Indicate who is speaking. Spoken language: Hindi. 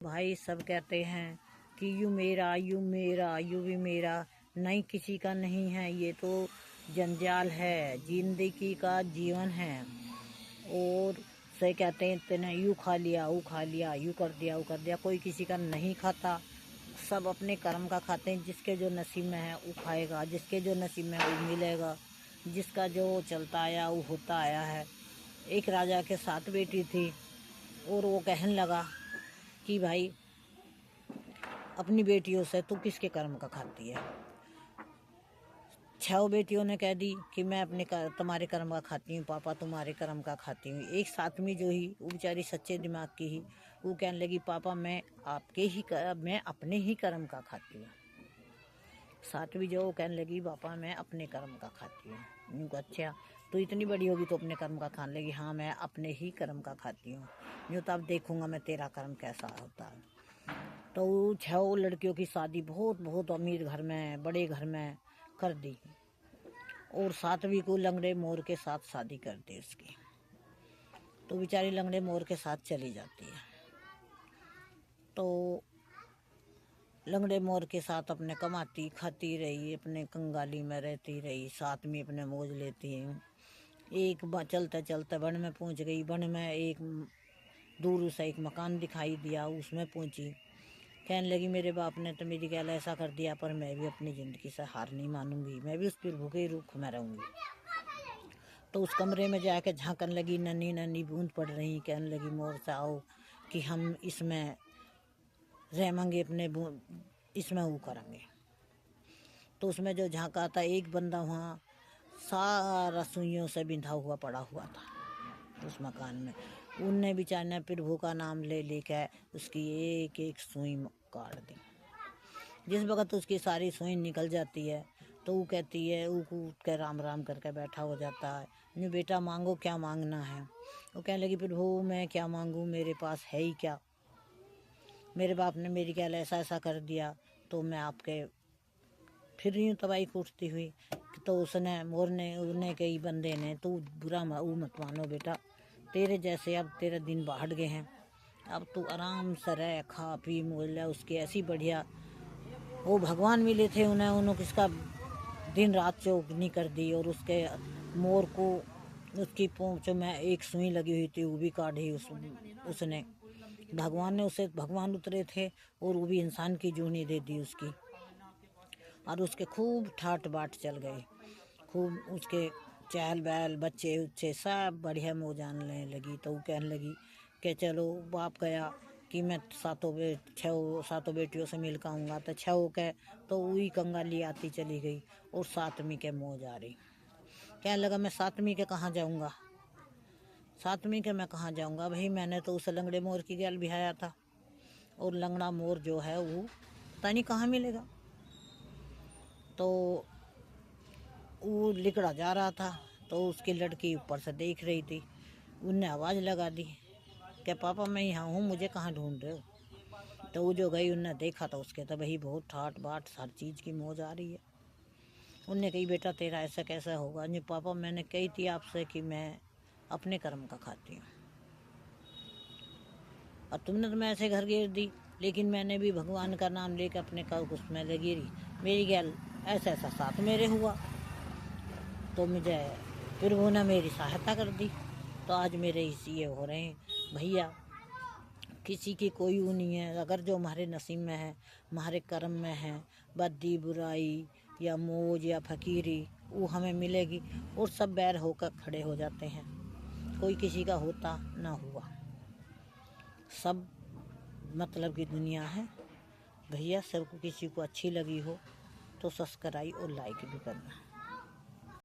Speaker 1: भाई सब कहते हैं कि यू मेरा यू भी मेरा, नहीं किसी का नहीं है। ये तो जंजाल है, जिंदगी का जीवन है। और से कहते हैं तेने यू खा लिया, वो खा लिया, यू कर दिया, वो कर दिया। कोई किसी का नहीं खाता, सब अपने कर्म का खाते हैं। जिसके जो नसीब में है वो खाएगा, जिसके जो नसीब में है वो मिलेगा, जिसका जो चलता आया वो होता आया है। एक राजा के 7 बेटी थी और वो कहने लगा कि भाई अपनी बेटियों से तू किसके कर्म का खाती है। 6 बेटियों ने कह दी कि मैं तुम्हारे कर्म का खाती हूँ पापा, तुम्हारे कर्म का खाती हूँ। एक 7वीं जो ही वो बेचारी सच्चे दिमाग की ही, वो कहने लगी पापा मैं अपने ही कर्म का खाती हूँ। 7वीं जो वो कहने लगी पापा मैं अपने कर्म का खाती हूँ। उनको अच्छा तो इतनी बड़ी होगी तो अपने कर्म का खाने लगी। हाँ मैं अपने ही कर्म का खाती हूँ, यूँ तो अब देखूंगा मैं तेरा कर्म कैसा होता है। तो 6 लड़कियों की शादी बहुत बहुत अमीर घर में, बड़े घर में कर दी और 7वीं को लंगड़े मोर के साथ शादी कर दी उसकी। तो बेचारी लंगड़े मोर के साथ चली जाती है। तो लंगड़े मोर के साथ अपने कमाती खाती रही, अपने कंगाली में रहती रही, साथ में अपने मौज लेती है। एक चलते चलते वन में पहुंच गई। वन में एक दूर से एक मकान दिखाई दिया, उसमें पहुंची। कहने लगी मेरे बाप ने तो मेरी गैल ऐसा कर दिया, पर मैं भी अपनी ज़िंदगी से हार नहीं मानूंगी, मैं भी उस पर भूखे रूख में रहूंगी। तो उस कमरे में जाकर झांकन लगी, नन्ही नन्ही बूंद पड़ रही। कहने लगी मोर से आओ कि हम इसमें रहेंगे, अपने इसमें वो करेंगे। तो उसमें जो झांका था, एक बंदा वहाँ सारा सुइयों से बिंधा हुआ पड़ा हुआ था उस मकान में। उनने बेचारे ने प्रभु का नाम ले लेकर उसकी एक एक सुई काट दी। जिस वक्त उसकी सारी सुई निकल जाती है तो वो कहती है, वो कूट के राम राम करके बैठा हो जाता है। न्यू बेटा मांगो, क्या मांगना है। वो कहने लगी प्रभु मैं क्या मांगू, मेरे पास है ही क्या। मेरे बाप ने मेरी क्या ऐसा ऐसा कर दिया, तो मैं आपके फिर यूँ तबाही कूटती हुई। तो उसने मोर ने उन्हें कई बंदे ने, तू बुरा वो मत मानो बेटा, तेरे जैसे अब तेरे दिन बाहर गए हैं, अब तू आराम से रह, खा पी मोला। उसकी ऐसी बढ़िया वो भगवान मिले थे उन्हें किसका दिन रात चौगनी कर दी। और उसके मोर को उसकी पूंछ में एक सुई लगी हुई थी, वो भी काटी उसने। भगवान ने उसे, भगवान उतरे थे और वो भी इंसान की जूनी दे दी उसकी। और उसके खूब ठाट बाट चल गए, खूब उसके चहल बहल बच्चे उच्चे सब बढ़िया मौजाने लगी। तो वो कहने लगी कि चलो बाप गया कि मैं 7 बेटियों से मिल आऊँगा। तो 6 के तो वही कंगाली आती चली गई और 7वीं के मौज आ रही। कहने लगा मैं 7वीं के कहाँ जाऊँगा, 7वीं के मैं कहाँ जाऊँगा भाई, मैंने तो उस लंगड़े मोर की गैल बिहाया था और लंगड़ा मोर जो है वो पता नहीं कहाँ मिलेगा। तो वो लिकड़ा जा रहा था तो उसकी लड़की ऊपर से देख रही थी। उनने आवाज़ लगा दी कि पापा मैं यहाँ हूँ, मुझे कहाँ ढूंढ रहे हो। तो वो जो गई, उनने देखा तो उसके तो भाई बहुत ठाट बाट हर चीज़ की मौज आ रही है। उनने कही बेटा तेरा ऐसा कैसा होगा। नहीं पापा मैंने कही थी आपसे कि मैं अपने कर्म का खाती हूँ, और तुमने तो मैं ऐसे घर घेर दी, लेकिन मैंने भी भगवान का नाम लेकर अपने का उसमें लगी रही। मेरी गैल ऐसा ऐसा साथ मेरे हुआ तो मुझे प्रभु ने मेरी सहायता कर दी। तो आज मेरे ये हो रहे हैं भैया। किसी की कोई वो नहीं है, अगर जो हमारे नसीब में है, हमारे कर्म में है, बद्दी बुराई या मौज या फकीरी, वो हमें मिलेगी। और सब बैर होकर खड़े हो जाते हैं, कोई किसी का होता ना हुआ। सब मतलब की दुनिया है भैया। सबको किसी को अच्छी लगी हो तो सब्सक्राइब और लाइक भी करना।